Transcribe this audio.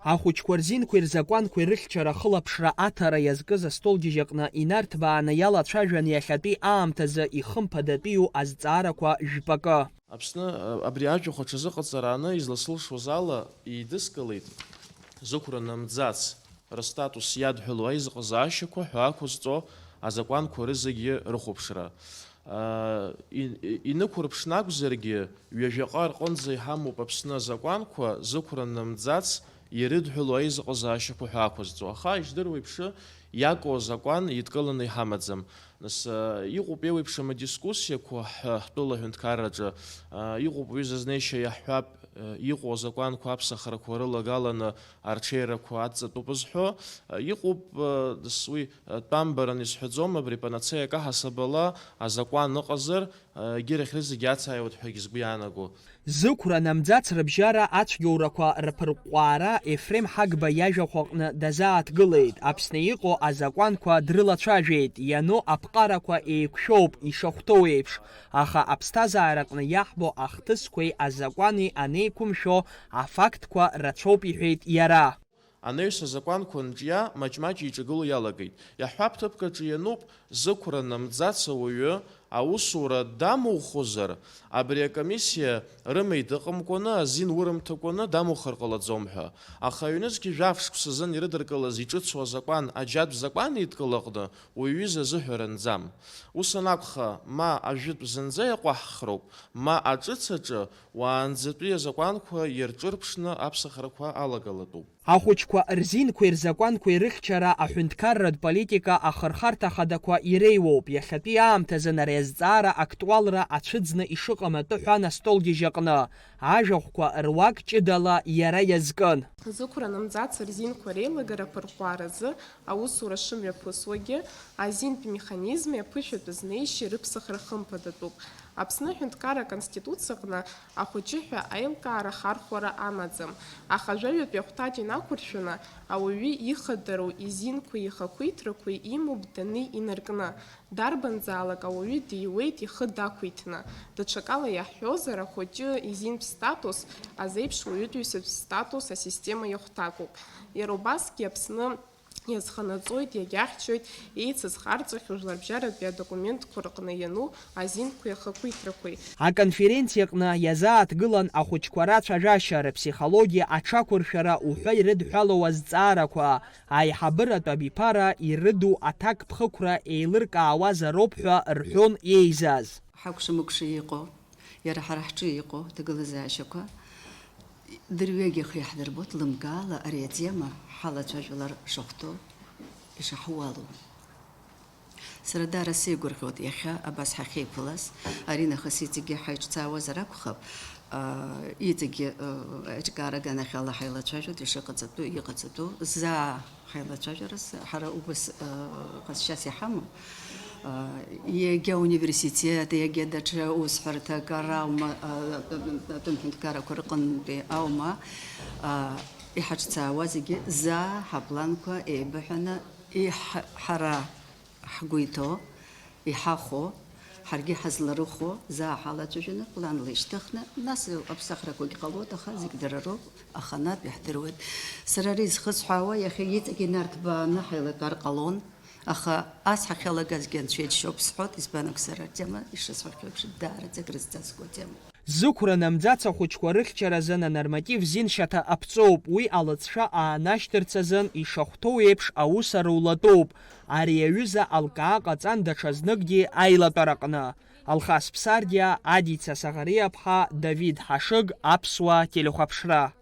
Ахәыҷқәа рзинқәа ирзакәанқәа ирыхьчара хылаԥшра аҭара иазкыз астолгьежьаҟны инарҭбааны иалацәажәан иахьатәи аамҭазы ихымԥадатәиу азҵаарақәа жәпакы. Аԥсны абри аџьахә аҽазыҟаҵарааны изласылшоз ала идыскылеит зықәра намӡац рстатус иадҳәало аизыҟазаашьақәа ҳәа ақәызҵо азакәанқәа рызегьы рыхәаԥшра. Инықәырԥшны акәзаргьы ҩажәаҟа рҟынӡа иҳамоуп Аԥсны азакәанқәа зықәра намӡац ирыдҳәало аизыҟазаашьақәа ҳәа ақәызҵо. Аха иждыруа еиԥшы иаку азакәан идкыланы иҳамаӡам. Нас иҟоуп еиуеиԥшым адискуссиақәа ҳтәыла аҳәынҭқарраҿы, иҟоуп ҩыза знеишьа иаҳҳәап, иҟоу азакәанқәа аԥсахрақәа рылагаланы арҽеирақәа адҵатәуп зҳәо, иҟоуп уи тәамбаран исҳәаӡом, абри панацеиак аҳасабала азакәан ыҟазар егьырахь рызегьы ацааиуеит ҳәагьы сгәы иаанаго. Зықәра намӡац рыбжьара ацәгьоурақәа рԥырҟәҟәаара Ефрем Ҳагба иажәахәаҟны дазааҭгылеит. Аԥсны иҟоу азакәанқәа дрылацәажәеит, иану аԥҟарақәа еиқәшәоуп ишахәҭоу еиԥш. Аха аԥсҭазаараҟны иаҳбо ахҭысқәеи азакәани анеиқәымшәо афактқәа рацәоуп иҳәеит иара. Анаҩс азакәанқәа нҿиа маҷ-маҷ иҿагыло иалагеит. Иаҳҳәап ҭыԥкаҿы иануп зықәра намӡац ауаҩы аусура дамухозар, абри акомиссиа рымеид ыҟамкәаны, азин урымҭакәаны дамухыр ҟалаӡом ҳәа. Аха аҩнызқьы жәаф-шықәса азын ирыдыркылаз иҿыцу азакәан аџьатә закәан идкылаҟны уаҩыза азыҳәара нӡам. Ус анакәха, ма ажәытә зынӡа иаҟәаҳхроуп, ма аҿыц-аҿы уаанӡатәи азакәанқәа ирҿырԥшны аԥсахрақәа алагалатәуп. Ахәыҷқәа рзинқәа ирзакәанқәа ирыхьчара аҳәынҭқарратә политика ахырхарҭа хадақәа иреиуоуп. Иахьатәи аамҭазы ари азҵаара актуалра ацәыӡны ишыҟам атәы астолгьежьаҟны. Ажәахәқәа руак ҷыдала иара иазкын. Зықәра намӡац рзинқәа реилагара ԥырҟәҟәаразы аусура шымҩаԥысуагьы азинтә механизми аԥышәатәы знеишьеи рыԥсахра хымԥадатәуп. Аԥсны Аҳәынҭқарра Конституциаҟны ахәыҷыҳәа аилкаара хархәара амаӡам. Аха ажәаҩатәи ахәҭаҿ инақәыршәаны ауаҩы ихадароу изинқәеи ихақәиҭрақәеи имоуп даны инаркны. Дарбанзаалак ауаҩы диуеит ихы дақәиҭны. Даҽакала иаҳҳәозар, ахәыҷы изинтә статус азеиԥш уаҩытәыҩсатә статус асистема иахәҭакуп. Иара убасгьы Аԥсны иазханаҵоит, иагьахьчоит еицыз харҵахьоу жәларбжьаратәи адокументқәа рҟны иану азинқәеи ахақәиҭрақәеи. Аконференциаҟны иазааҭгылан ахәыҷқәа рацәажәашьа, рыԥсихологиа аҽақәыршәара уҳәа ирыдҳәалоу азҵаарақәа, аиҳабыратә абиԥара ирыду аҭакԥхықәра еилыркаауазароуп ҳәа рҳәон еизаз. Ҳакәша-мыкәша иҟоу, иара ҳара ҳҿы иҟоу ҭагылазаашьақәа дырҩегьых иаҳдырбо ҭлымгаала ари атема ҳалацәажәалар шахәҭоу ишаҳуалу. Сара даара сеигәырӷьоит иахьа абас ҳахьеиԥылаз, ари нахыс иҵегьы ҳаиҿцаауазар акәхап, иҵегьы аҿкаара аганахьала ҳаилацәажәоит, ишыҟаҵатәу, иҟаҵатәу, заа ҳаилацәажәараз ҳара убас ҟазшьас иҳамоу. Иагьа университет, иагьа даҽа усҳәарҭак аума, аҳәынҭқаррақәа рҟынтәи аума, иҳаҿцаауа зегьы заа ҳапланқәа еибыҳәаны ҳара ҳгәы иҭоу, иҳахәо, ҳаргьы ҳазларыхәо, заа ҳалацәажәаны планла ишьҭыхны, нас аԥсахрақәагьы ҟалоит, аха зегь дара роуп, аханатә иаҳдыруеит. Сара ари зхысҳәаауа иахьа иҵегьы инарҭбааны ҳаилатәар ҟалон. Аха ас ҳахьалагазгьы анцәа иџьшьоуп сҳәоит, избанак сара атема ишысҳәахьоу еиԥш даараӡа крызҵазкуа атема. Зықәра намӡац ахәыҷқәа рыхьчара азын анорматив зиншьаҭа аԥҵоуп, уи алыҵшәа аанашьҭырц азын ишахәҭоу еиԥш аусара улатәоуп. Ари аҩыза алкаа ҟаҵан даҽазныкгьы аилатәараҟны. Алхас Ԥсардиа, Адица Саӷариаԥҳа, Давид Ҳашыг, Аԥсуа телехәаԥшра.